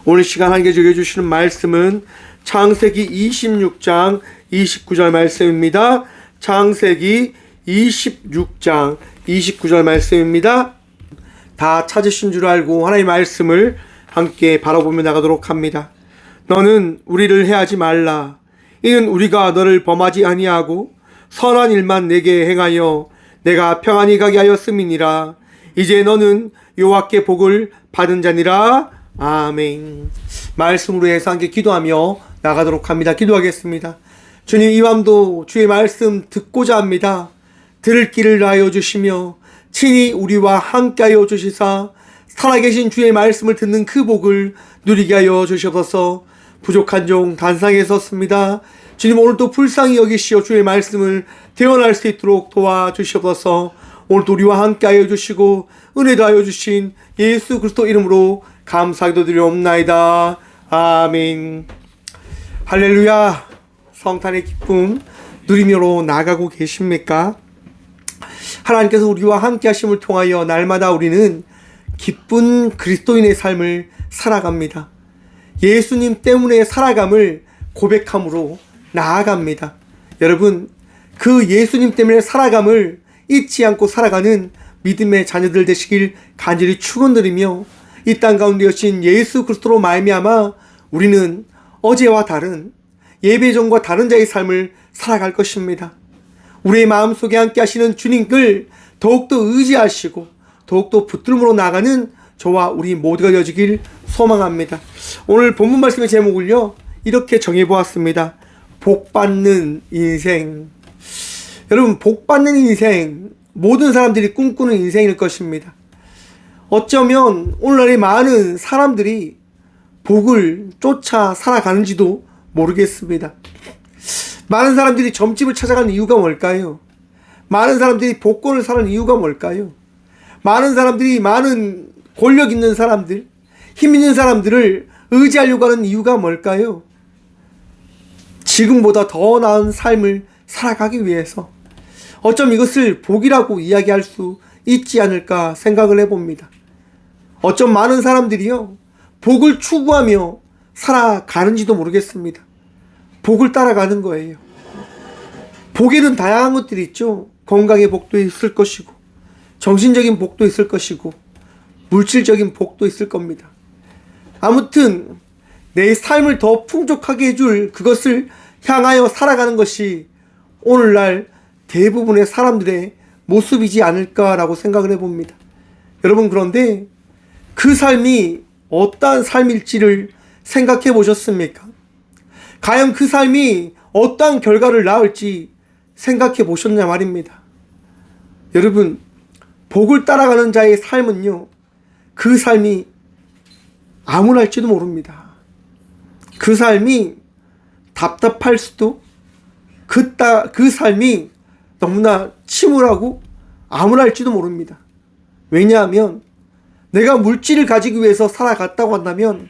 오늘 시간 함께 적어주시는 말씀은 창세기 26장 29절 말씀입니다. 창세기 26장 29절 말씀입니다. 다 찾으신 줄 알고 하나님의 말씀을 함께 바라보며 나가도록 합니다. 너는 우리를 해하지 말라. 이는 우리가 너를 범하지 아니하고 선한 일만 내게 행하여 내가 평안히 가게 하였음이니라. 이제 너는 여호와께 복을 받은 자니라. 아멘. 말씀으로 해서 함께 기도하며 나가도록 합니다. 기도하겠습니다. 주님, 이 밤도 주의 말씀 듣고자 합니다. 들을 길을 하여 주시며 친히 우리와 함께하여 주시사 살아계신 주의 말씀을 듣는 그 복을 누리게 하여 주시옵소서. 부족한 종 단상에 섰습니다. 주님, 오늘도 불쌍히 여기시어 주의 말씀을 대언할 수 있도록 도와주시옵소서. 오늘도 우리와 함께하여 주시고 은혜 더하여 주신 예수 그리스도 이름으로 감사기도 드리옵나이다. 아멘. 할렐루야. 성탄의 기쁨 누리며로 나가고 계십니까? 하나님께서 우리와 함께 하심을 통하여 날마다 우리는 기쁜 그리스도인의 삶을 살아갑니다. 예수님 때문에 살아감을 고백함으로 나아갑니다. 여러분, 그 예수님 때문에 살아감을 잊지 않고 살아가는 믿음의 자녀들 되시길 간절히 축원드리며 이 땅 가운데 오신 예수 그리스도로 말미암아 우리는 어제와 다른 예배전과 다른 자의 삶을 살아갈 것입니다. 우리의 마음속에 함께 하시는 주님을 더욱더 의지하시고 더욱더 붙들므로 나가는 저와 우리 모두가 되어지길 소망합니다. 오늘 본문 말씀의 제목을요, 이렇게 정해보았습니다. 복받는 인생. 여러분, 복받는 인생, 모든 사람들이 꿈꾸는 인생일 것입니다. 어쩌면 오늘날의 많은 사람들이 복을 쫓아 살아가는지도 모르겠습니다. 많은 사람들이 점집을 찾아가는 이유가 뭘까요? 많은 사람들이 복권을 사는 이유가 뭘까요? 많은 사람들이 많은 권력 있는 사람들, 힘 있는 사람들을 의지하려고 하는 이유가 뭘까요? 지금보다 더 나은 삶을 살아가기 위해서. 어쩜 이것을 복이라고 이야기할 수 있지 않을까 생각을 해봅니다. 어쩜 많은 사람들이요, 복을 추구하며 살아가는지도 모르겠습니다. 복을 따라가는 거예요. 복에는 다양한 것들이 있죠. 건강의 복도 있을 것이고, 정신적인 복도 있을 것이고, 물질적인 복도 있을 겁니다. 아무튼 내 삶을 더 풍족하게 해줄 그것을 향하여 살아가는 것이 오늘날 대부분의 사람들의 모습이지 않을까라고 생각을 해봅니다. 여러분, 그런데 그 삶이 어떠한 삶일지를 생각해 보셨습니까? 과연 그 삶이 어떠한 결과를 낳을지 생각해 보셨냐 말입니다. 여러분, 복을 따라가는 자의 삶은요, 그 삶이 암울할지도 모릅니다. 그 삶이 답답할 수도, 그 삶이 너무나 침울하고 암울할지도 모릅니다. 왜냐하면 내가 물질을 가지기 위해서 살아갔다고 한다면,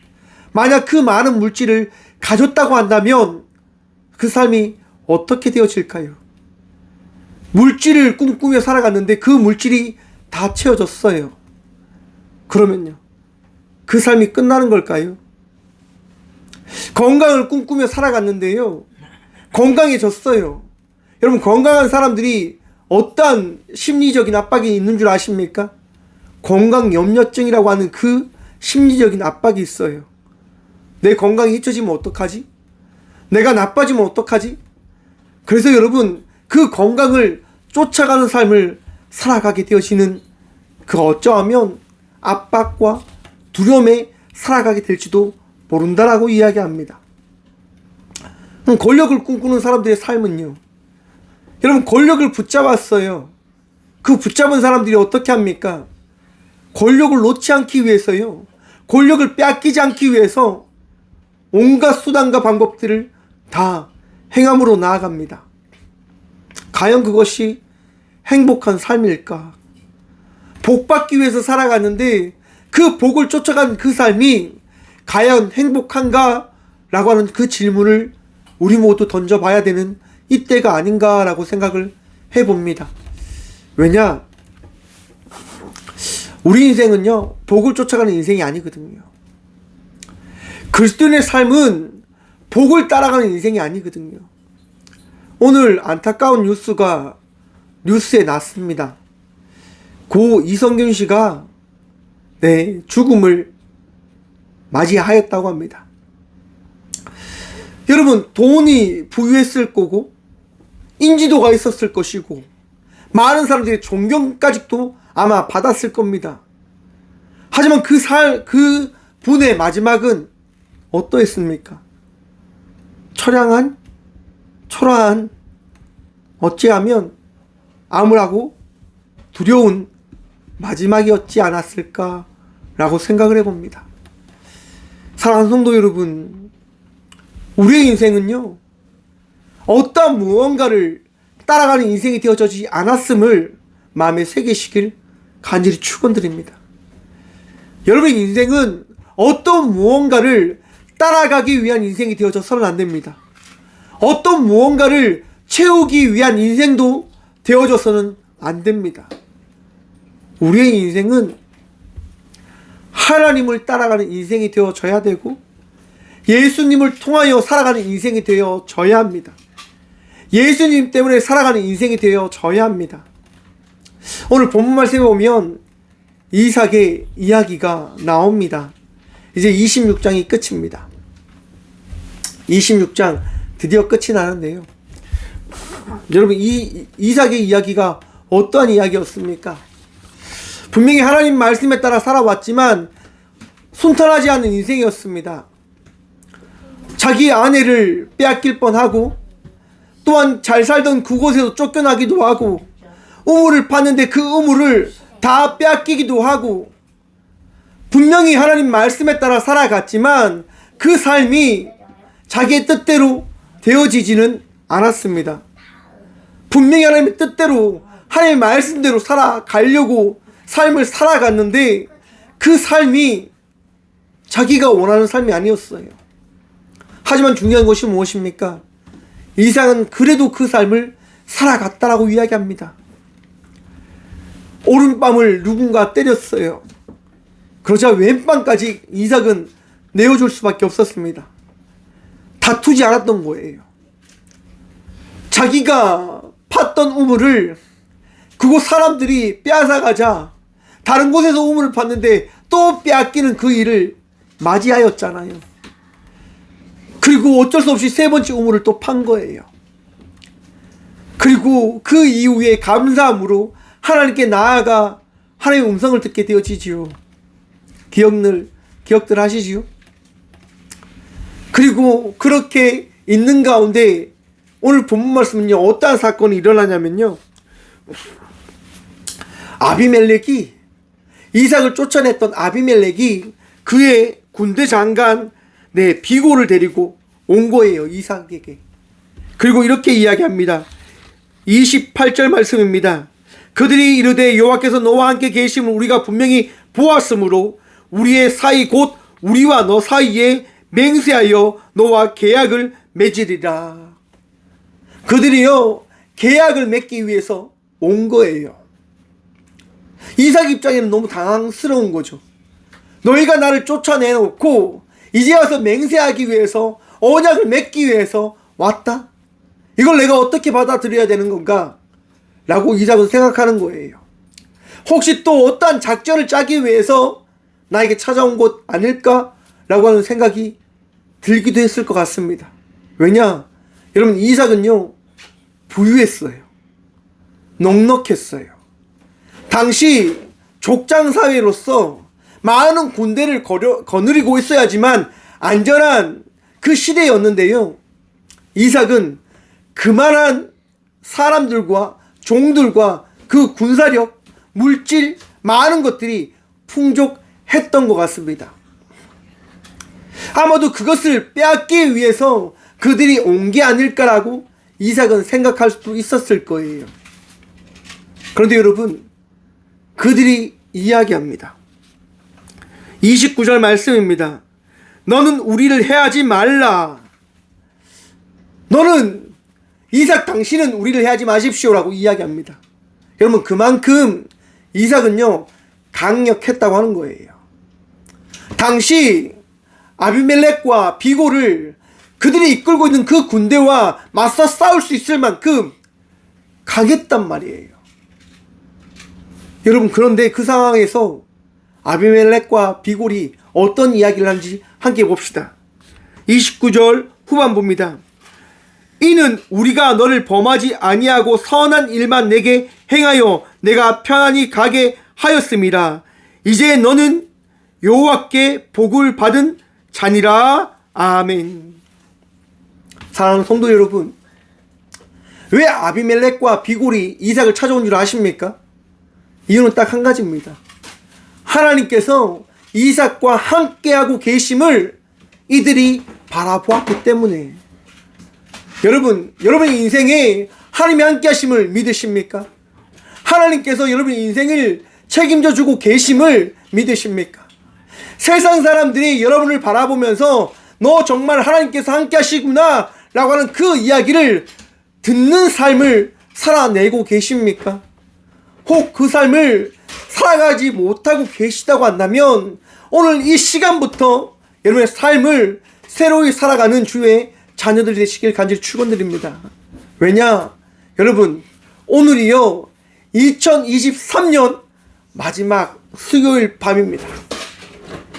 만약 그 많은 물질을 가졌다고 한다면 그 삶이 어떻게 되어질까요? 물질을 꿈꾸며 살아갔는데 그 물질이 다 채워졌어요. 그러면요, 그 삶이 끝나는 걸까요? 건강을 꿈꾸며 살아갔는데요, 건강해졌어요. 여러분, 건강한 사람들이 어떠한 심리적인 압박이 있는 줄 아십니까? 건강염려증이라고 하는 그 심리적인 압박이 있어요. 내 건강이 잊혀지면 어떡하지? 내가 나빠지면 어떡하지? 그래서 여러분, 그 건강을 쫓아가는 삶을 살아가게 되어지는, 그 어쩌하면 압박과 두려움에 살아가게 될지도 모른다라고 이야기합니다. 권력을 꿈꾸는 사람들의 삶은요, 여러분, 권력을 붙잡았어요. 그 붙잡은 사람들이 어떻게 합니까? 권력을 놓지 않기 위해서요, 권력을 빼앗기지 않기 위해서 온갖 수단과 방법들을 다 행함으로 나아갑니다. 과연 그것이 행복한 삶일까? 복받기 위해서 살아갔는데 그 복을 쫓아간 그 삶이 과연 행복한가? 라고 하는 그 질문을 우리 모두 던져봐야 되는 이때가 아닌가라고 생각을 해봅니다. 왜냐? 우리 인생은요, 복을 쫓아가는 인생이 아니거든요. 그리스도인의 삶은 복을 따라가는 인생이 아니거든요. 오늘 안타까운 뉴스가 뉴스에 났습니다. 고 이성균 씨가 죽음을 맞이하였다고 합니다. 여러분, 돈이 부유했을 거고 인지도가 있었을 것이고 많은 사람들이 존경까지도 아마 받았을 겁니다. 하지만 그 분의 마지막은 어떠했습니까? 초라한, 어찌하면 암울하고 두려운 마지막이었지 않았을까라고 생각을 해봅니다. 사랑하는 성도 여러분, 우리의 인생은요, 어떠한 무언가를 따라가는 인생이 되어지지 않았음을 마음에 새기시길 간절히 축원드립니다. 여러분의 인생은 어떤 무언가를 따라가기 위한 인생이 되어져서는 안 됩니다. 어떤 무언가를 채우기 위한 인생도 되어져서는 안 됩니다. 우리의 인생은 하나님을 따라가는 인생이 되어져야 되고 예수님을 통하여 살아가는 인생이 되어져야 합니다. 예수님 때문에 살아가는 인생이 되어져야 합니다. 오늘 본문 말씀에 보면 이삭의 이야기가 나옵니다. 이제 26장이 끝입니다. 26장 드디어 끝이 나는데요. 여러분, 이삭의 이야기가 어떠한 이야기였습니까? 분명히 하나님 말씀에 따라 살아왔지만 순탄하지 않은 인생이었습니다. 자기 아내를 빼앗길 뻔하고 또한 잘 살던 그곳에서 쫓겨나기도 하고 우물을 팠는데 그 우물을 다 빼앗기기도 하고 분명히 하나님 말씀에 따라 살아갔지만 그 삶이 자기의 뜻대로 되어지지는 않았습니다. 분명히 하나님의 뜻대로 하나님의 말씀대로 살아가려고 삶을 살아갔는데 그 삶이 자기가 원하는 삶이 아니었어요. 하지만 중요한 것이 무엇입니까? 이삭은 그래도 그 삶을 살아갔다라고 이야기합니다. 오른밤을 누군가 때렸어요. 그러자 왼밤까지 이삭은 내어줄 수밖에 없었습니다. 다투지 않았던 거예요. 자기가 팠던 우물을 그곳 사람들이 빼앗아가자 다른 곳에서 우물을 팠는데 또 빼앗기는 그 일을 맞이하였잖아요. 그리고 어쩔 수 없이 세 번째 우물을 또 판 거예요. 그리고 그 이후에 감사함으로 하나님께 나아가 하나님의 음성을 듣게 되어지지요. 기억들 하시지요? 그리고 그렇게 있는 가운데 오늘 본문 말씀은요, 어떠한 사건이 일어나냐면요, 아비멜렉이, 이삭을 쫓아냈던 아비멜렉이 그의 군대 장관 비고를 데리고 온 거예요, 이삭에게. 그리고 이렇게 이야기합니다. 28절 말씀입니다. 그들이 이르되 여호와께서 너와 함께 계심을 우리가 분명히 보았으므로 우리의 사이 곧 우리와 너 사이에 맹세하여 너와 계약을 맺으리라. 그들이요, 계약을 맺기 위해서 온 거예요. 이삭 입장에는 너무 당황스러운 거죠. 너희가 나를 쫓아내놓고 이제 와서 맹세하기 위해서, 언약을 맺기 위해서 왔다? 이걸 내가 어떻게 받아들여야 되는 건가? 라고 이삭은 생각하는 거예요. 혹시 또 어떠한 작전을 짜기 위해서 나에게 찾아온 것 아닐까? 라고 하는 생각이 들기도 했을 것 같습니다. 왜냐? 여러분, 이삭은요, 부유했어요. 넉넉했어요. 당시 족장사회로서 많은 군대를 거느리고 있어야지만 안전한 그 시대였는데요, 이삭은 그만한 사람들과 종들과 그 군사력, 물질, 많은 것들이 풍족했던 것 같습니다. 아마도 그것을 빼앗기 위해서 그들이 온 게 아닐까라고 이삭은 생각할 수도 있었을 거예요. 그런데 여러분, 그들이 이야기합니다. 29절 말씀입니다. 너는 우리를 해하지 말라. 너는, 이삭 당신은 우리를 해하지 마십시오라고 이야기합니다. 여러분, 그만큼 이삭은요, 강력했다고 하는 거예요. 당시 아비멜렉과 비골을 그들이 이끌고 있는 그 군대와 맞서 싸울 수 있을 만큼 강했단 말이에요. 여러분, 그런데 그 상황에서 아비멜렉과 비골이 어떤 이야기를 하는지 함께 봅시다. 29절 후반부입니다. 이는 우리가 너를 범하지 아니하고 선한 일만 내게 행하여 내가 편안히 가게 하였습니다. 이제 너는 여호와께 복을 받은 자니라. 아멘. 사랑하는 성도 여러분, 왜 아비멜렉과 비골이 이삭을 찾아온 줄 아십니까? 이유는 딱 한 가지입니다. 하나님께서 이삭과 함께하고 계심을 이들이 바라보았기 때문에. 여러분의 인생에 하나님이 함께하심을 믿으십니까? 하나님께서 여러분의 인생을 책임져 주고 계심을 믿으십니까? 세상 사람들이 여러분을 바라보면서 너 정말 하나님께서 함께하시구나 라고 하는 그 이야기를 듣는 삶을 살아내고 계십니까? 혹 그 삶을 살아가지 못하고 계시다고 한다면 오늘 이 시간부터 여러분의 삶을 새로이 살아가는 주의 자녀들이 되시길 간절히 축원드립니다. 왜냐? 여러분, 오늘이요 2023년 마지막 수요일 밤입니다.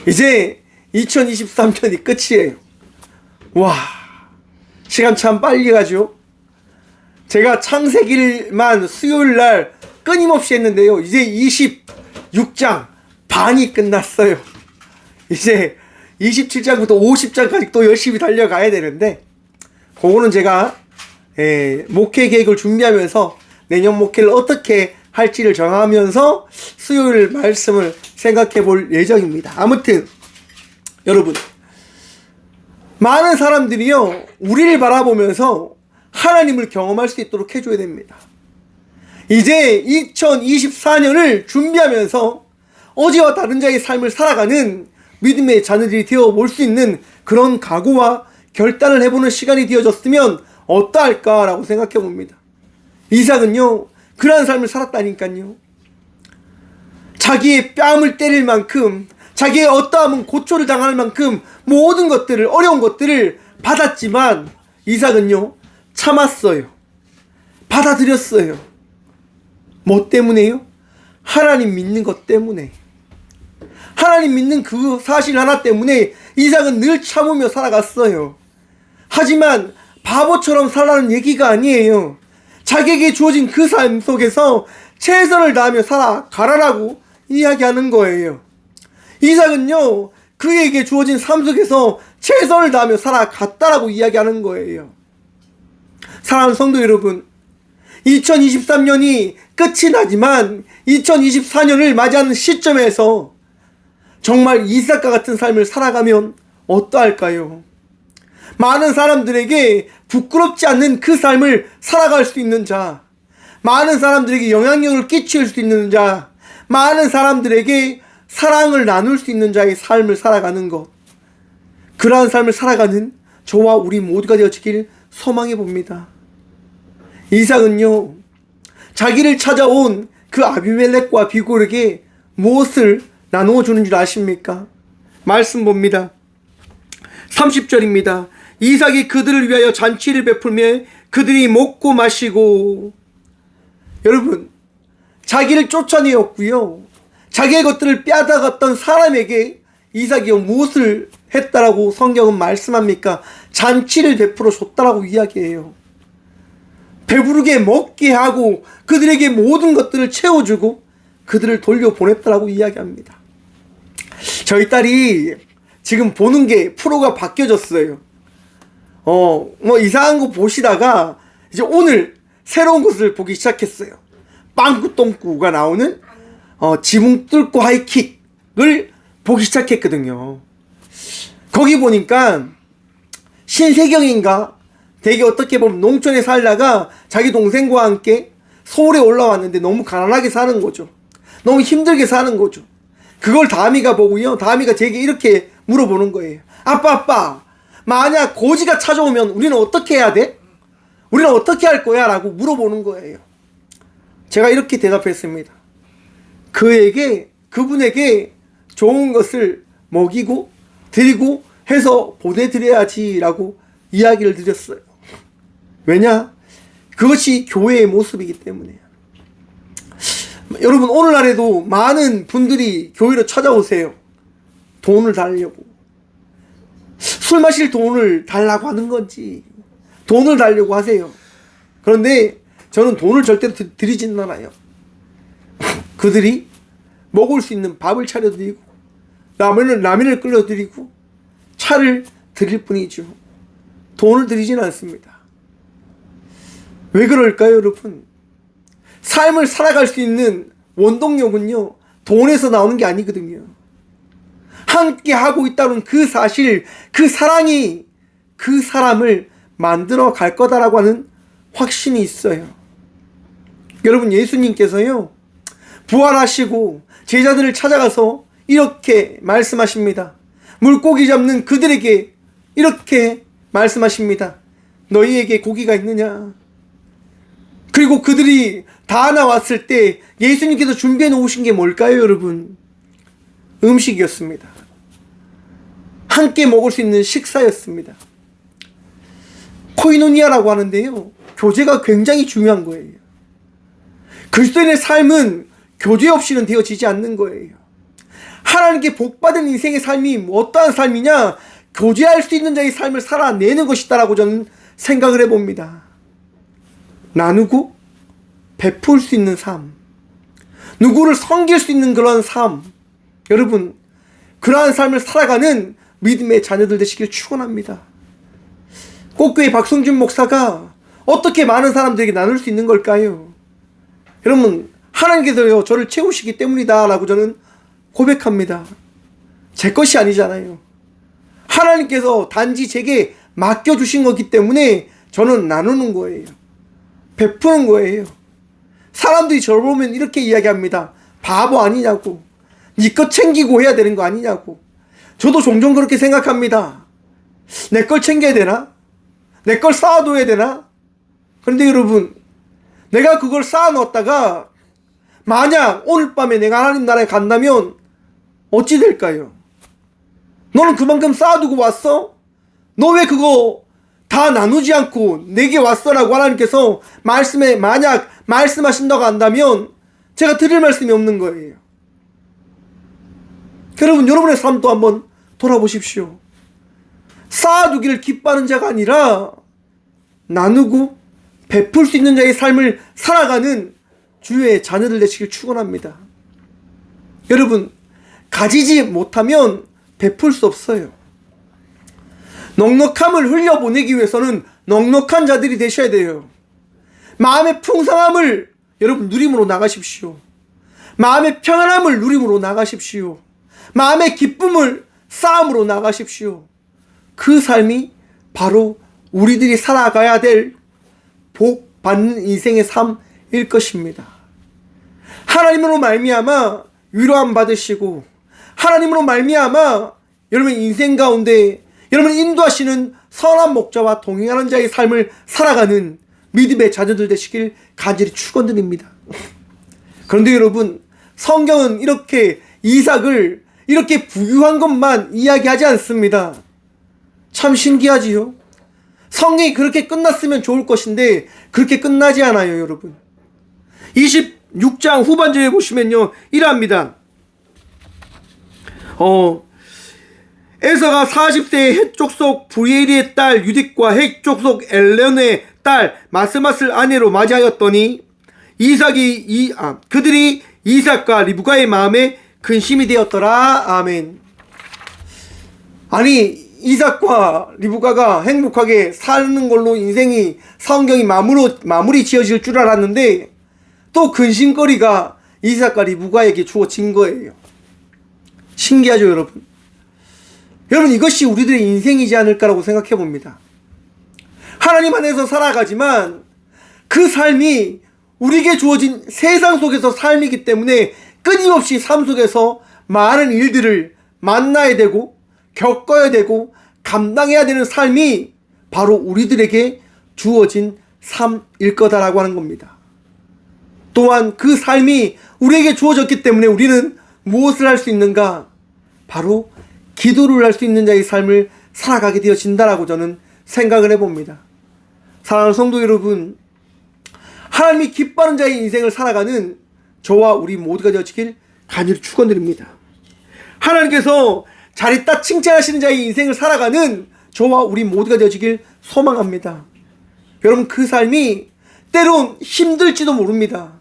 이제 2023년이 끝이에요. 와, 시간 참 빨리 가죠. 제가 창세기만 수요일날 끊임없이 했는데요, 이제 26장 반이 끝났어요. 이제 27장부터 50장까지 또 열심히 달려가야 되는데, 그거는 제가 목회 계획을 준비하면서 내년 목회를 어떻게 할지를 정하면서 수요일 말씀을 생각해 볼 예정입니다. 아무튼 여러분, 많은 사람들이요 우리를 바라보면서 하나님을 경험할 수 있도록 해줘야 됩니다. 이제 2024년을 준비하면서 어제와 다른 자의 삶을 살아가는 믿음의 자녀들이 되어볼 수 있는 그런 각오와 결단을 해보는 시간이 되어졌으면 어떠할까라고 생각해 봅니다. 이삭은요 그러한 삶을 살았다니까요. 자기의 뺨을 때릴 만큼, 자기의 어떠함은 고초를 당할 만큼 모든 것들을, 어려운 것들을 받았지만 이삭은요 참았어요. 받아들였어요. 뭐 때문에요? 하나님 믿는 것 때문에. 하나님 믿는 그 사실 하나 때문에 이삭은 늘 참으며 살아갔어요. 하지만 바보처럼 살라는 얘기가 아니에요. 자기에게 주어진 그 삶 속에서 최선을 다하며 살아가라라고 이야기하는 거예요. 이삭은요 그에게 주어진 삶 속에서 최선을 다하며 살아갔다라고 이야기하는 거예요. 사랑하는 성도 여러분, 2023년이 끝이 나지만 2024년을 맞이하는 시점에서 정말 이삭과 같은 삶을 살아가면 어떠할까요? 많은 사람들에게 부끄럽지 않는 그 삶을 살아갈 수 있는 자, 많은 사람들에게 영향력을 끼칠 수 있는 자, 많은 사람들에게 사랑을 나눌 수 있는 자의 삶을 살아가는 것, 그러한 삶을 살아가는 저와 우리 모두가 되어지길 소망해 봅니다. 이삭은요 자기를 찾아온 그 아비멜렉과 비골에게 무엇을 나누어 주는 줄 아십니까? 말씀 봅니다. 30절입니다. 이삭이 그들을 위하여 잔치를 베풀며 그들이 먹고 마시고. 여러분, 자기를 쫓아내었고요, 자기의 것들을 빼앗아갔던 사람에게 이삭이 무엇을 했다라고 성경은 말씀합니까? 잔치를 베풀어 줬다라고 이야기해요. 배부르게 먹게 하고 그들에게 모든 것들을 채워주고 그들을 돌려보냈다라고 이야기합니다. 저희 딸이 지금 보는 게 프로가 바뀌어졌어요. 뭐 이상한 거 보시다가 이제 오늘 새로운 것을 보기 시작했어요. 빵꾸똥꾸가 나오는 지붕 뚫고 하이킥을 보기 시작했거든요. 거기 보니까 신세경인가 되게 어떻게 보면 농촌에 살다가 자기 동생과 함께 서울에 올라왔는데 너무 가난하게 사는 거죠. 너무 힘들게 사는 거죠. 그걸 다미가 보고요, 다미가 제게 이렇게 물어보는 거예요. 아빠, 만약 고지가 찾아오면 우리는 어떻게 해야 돼? 우리는 어떻게 할 거야? 라고 물어보는 거예요. 제가 이렇게 대답했습니다. 그분에게 좋은 것을 먹이고 드리고 해서 보내드려야지라고 이야기를 드렸어요. 왜냐? 그것이 교회의 모습이기 때문에요. 여러분, 오늘날에도 많은 분들이 교회로 찾아오세요. 돈을 달려고. 술 마실 돈을 달라고 하는 건지 돈을 달려고 하세요. 그런데 저는 돈을 절대로 드리지는 않아요. 그들이 먹을 수 있는 밥을 차려드리고 라면을 끓여드리고 차를 드릴 뿐이죠. 돈을 드리지는 않습니다. 왜 그럴까요, 여러분? 삶을 살아갈 수 있는 원동력은요, 돈에서 나오는 게 아니거든요. 함께 하고 있다는 그 사실, 그 사랑이 그 사람을 만들어 갈 거다라고 하는 확신이 있어요. 여러분, 예수님께서요, 부활하시고 제자들을 찾아가서 이렇게 말씀하십니다. 물고기 잡는 그들에게 이렇게 말씀하십니다. 너희에게 고기가 있느냐? 그리고 그들이 다 나왔을 때 예수님께서 준비해 놓으신 게 뭘까요, 여러분? 음식이었습니다. 함께 먹을 수 있는 식사였습니다. 코이노니아라고 하는데요, 교제가 굉장히 중요한 거예요. 그리스도인의 삶은 교제 없이는 되어지지 않는 거예요. 하나님께 복받은 인생의 삶이 어떠한 삶이냐? 교제할 수 있는 자의 삶을 살아내는 것이다라고 저는 생각을 해봅니다. 나누고 베풀 수 있는 삶, 누구를 섬길 수 있는 그런 삶, 여러분, 그러한 삶을 살아가는 믿음의 자녀들 되시길 축원합니다. 꽃교회 박성준 목사가 어떻게 많은 사람들에게 나눌 수 있는 걸까요? 여러분, 하나님께서요, 저를 채우시기 때문이다 라고 저는 고백합니다. 제 것이 아니잖아요. 하나님께서 단지 제게 맡겨주신 거기 때문에 저는 나누는 거예요. 베푸는 거예요. 사람들이 저를 보면 이렇게 이야기합니다. 바보 아니냐고. 네 것 챙기고 해야 되는 거 아니냐고. 저도 종종 그렇게 생각합니다. 내 걸 챙겨야 되나? 내 걸 쌓아둬야 되나? 그런데 여러분, 내가 그걸 쌓아놓았다가 만약 오늘 밤에 내가 하나님 나라에 간다면 어찌 될까요? 너는 그만큼 쌓아두고 왔어? 너 왜 그거 다 나누지 않고 내게 왔어라고 하나님께서 말씀에 만약 말씀하신다고 한다면 제가 드릴 말씀이 없는 거예요. 여러분, 여러분의 삶도 한번 돌아보십시오. 쌓아두기를 기뻐하는 자가 아니라 나누고 베풀 수 있는 자의 삶을 살아가는 주의 자녀들 되시길 축원합니다. 여러분, 가지지 못하면 베풀 수 없어요. 넉넉함을 흘려보내기 위해서는 넉넉한 자들이 되셔야 돼요. 마음의 풍성함을 여러분 누림으로 나가십시오. 마음의 평안함을 누림으로 나가십시오. 마음의 기쁨을 쌓음으로 나가십시오. 그 삶이 바로 우리들이 살아가야 될 복 받는 인생의 삶일 것입니다. 하나님으로 말미암아 위로함 받으시고 하나님으로 말미암아 여러분 인생 가운데 여러분 인도하시는 선한 목자와 동행하는 자의 삶을 살아가는 믿음의 자녀들 되시길 간절히 축원드립니다. 그런데 여러분, 성경은 이렇게 이삭을 이렇게 부유한 것만 이야기하지 않습니다. 참 신기하지요? 성경이 그렇게 끝났으면 좋을 것인데 그렇게 끝나지 않아요, 여러분. 26장 후반절에 보시면요, 이랍니다. 에서가 40세의 헷족속 브리엘의 딸 유딕과 헷족속 엘레온의 딸 마스맛을 아내로 맞이하였더니 그들이 이삭과 리브가의 마음에 근심이 되었더라. 아멘. 아니, 이삭과 리브가가 행복하게 사는 걸로 인생이 성경이 마무리 지어질 줄 알았는데 또 근심거리가 이삭과 리브가에게 주어진 거예요. 신기하죠, 여러분? 여러분, 이것이 우리들의 인생이지 않을까라고 생각해 봅니다. 하나님 안에서 살아가지만 그 삶이 우리에게 주어진 세상 속에서 삶이기 때문에 끊임없이 삶 속에서 많은 일들을 만나야 되고 겪어야 되고 감당해야 되는 삶이 바로 우리들에게 주어진 삶일 거다라고 하는 겁니다. 또한 그 삶이 우리에게 주어졌기 때문에 우리는 무엇을 할 수 있는가? 바로 기도를 할 수 있는 자의 삶을 살아가게 되어진다라고 저는 생각을 해봅니다. 사랑하는 성도 여러분, 하나님이 기뻐하는 자의 인생을 살아가는 저와 우리 모두가 되어지길 간절히 축원드립니다. 하나님께서 잘했다 칭찬하시는 자의 인생을 살아가는 저와 우리 모두가 되어지길 소망합니다. 여러분, 그 삶이 때론 힘들지도 모릅니다.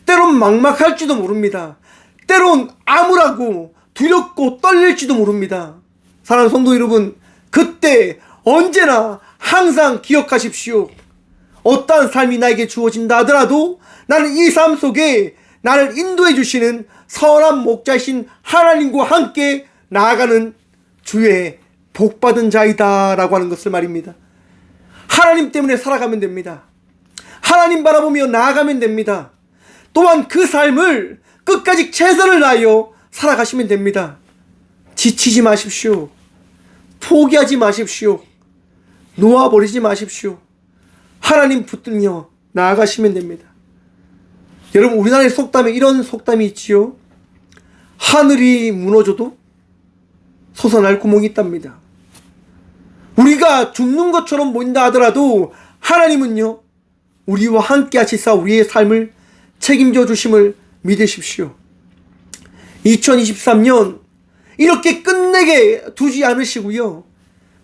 때론 막막할지도 모릅니다. 때론 암울하고 두렵고 떨릴지도 모릅니다. 사랑하는 성도 여러분, 그때 언제나 항상 기억하십시오. 어떠한 삶이 나에게 주어진다 하더라도 나는 이 삶 속에 나를 인도해 주시는 선한 목자이신 하나님과 함께 나아가는 주의 복받은 자이다 라고 하는 것을 말입니다. 하나님 때문에 살아가면 됩니다. 하나님 바라보며 나아가면 됩니다. 또한 그 삶을 끝까지 최선을 다하여 살아가시면 됩니다. 지치지 마십시오. 포기하지 마십시오. 놓아버리지 마십시오. 하나님 붙들며 나아가시면 됩니다. 여러분, 우리나라의 속담에 이런 속담이 있지요. 하늘이 무너져도 솟아날 구멍이 있답니다. 우리가 죽는 것처럼 보인다 하더라도 하나님은요, 우리와 함께 하시사 우리의 삶을 책임져 주심을 믿으십시오. 2023년 이렇게 끝내게 두지 않으시고요,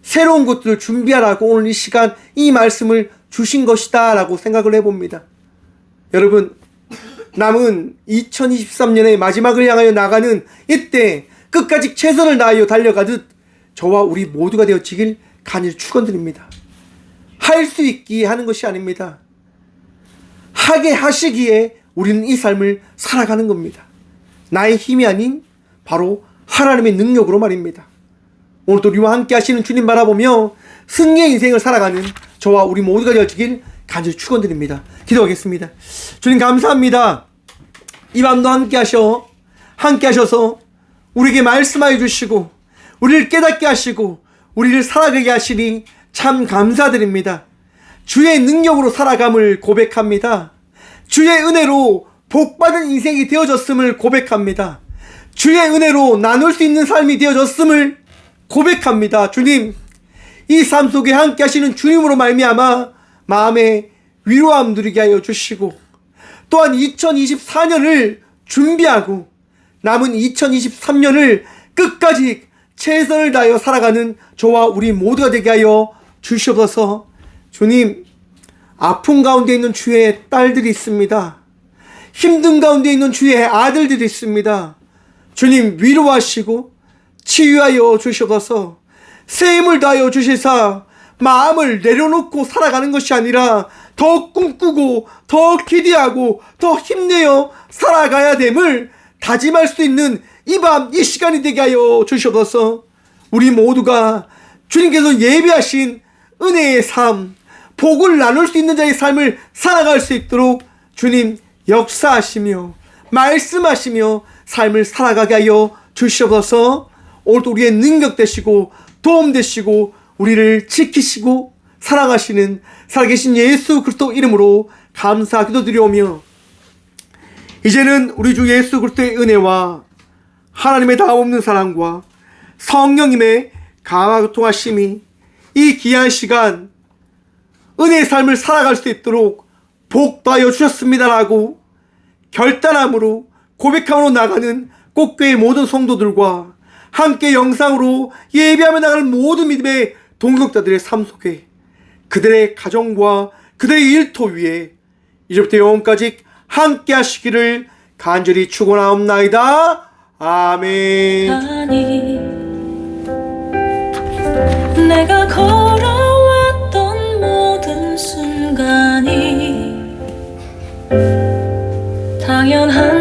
새로운 것들을 준비하라고 오늘 이 시간 이 말씀을 주신 것이다 라고 생각을 해봅니다. 여러분, 남은 2023년의 마지막을 향하여 나가는 이때 끝까지 최선을 다하여 달려가듯 저와 우리 모두가 되어지길 간절히 축원드립니다. 할 수 있기에 하는 것이 아닙니다. 하게 하시기에 우리는 이 삶을 살아가는 겁니다. 나의 힘이 아닌 바로 하나님의 능력으로 말입니다. 오늘도 우리와 함께 하시는 주님 바라보며 승리의 인생을 살아가는 저와 우리 모두가 되어지길 간절히 축원드립니다. 기도하겠습니다. 주님, 감사합니다. 이 밤도 함께 하셔서 우리에게 말씀하여 주시고 우리를 깨닫게 하시고 우리를 살아가게 하시니 참 감사드립니다. 주의 능력으로 살아감을 고백합니다. 주의 은혜로 복받은 인생이 되어졌음을 고백합니다. 주의 은혜로 나눌 수 있는 삶이 되어졌음을 고백합니다. 주님, 이 삶 속에 함께 하시는 주님으로 말미암아 마음에 위로함 누리게 하여 주시고, 또한 2024년을 준비하고 남은 2023년을 끝까지 최선을 다하여 살아가는 저와 우리 모두가 되게 하여 주시옵소서. 주님, 아픔 가운데 있는 주의 딸들이 있습니다. 힘든 가운데 있는 주의 아들들이 있습니다. 주님, 위로하시고 치유하여 주시옵소서. 새 힘을 다하여 주시사 마음을 내려놓고 살아가는 것이 아니라 더 꿈꾸고 더 기대하고 더 힘내어 살아가야 됨을 다짐할 수 있는 이 밤 이 시간이 되게 하여 주시옵소서. 우리 모두가 주님께서 예비하신 은혜의 삶, 복을 나눌 수 있는 자의 삶을 살아갈 수 있도록 주님 역사하시며 말씀하시며 삶을 살아가게 하여 주시옵소서. 오늘도 우리의 능력 되시고 도움 되시고 우리를 지키시고 사랑하시는 살아계신 예수 그리스도 이름으로 감사 기도드리오며, 이제는 우리 주 예수 그리스도의 은혜와 하나님의 다함없는 사랑과 성령님의 감화교통하심이 이 귀한 시간 은혜의 삶을 살아갈 수 있도록 복도하여 주셨습니다라고 결단함으로 고백함으로 나가는 꽃교회 모든 성도들과 함께 영상으로 예배하며 나가는 모든 믿음의 동역자들의 삶 속에 그들의 가정과 그들의 일터 위에 이제부터 영원까지 함께 하시기를 간절히 축원하옵나이다. 아멘. 내가 걸어왔던 모든 순간이 당연한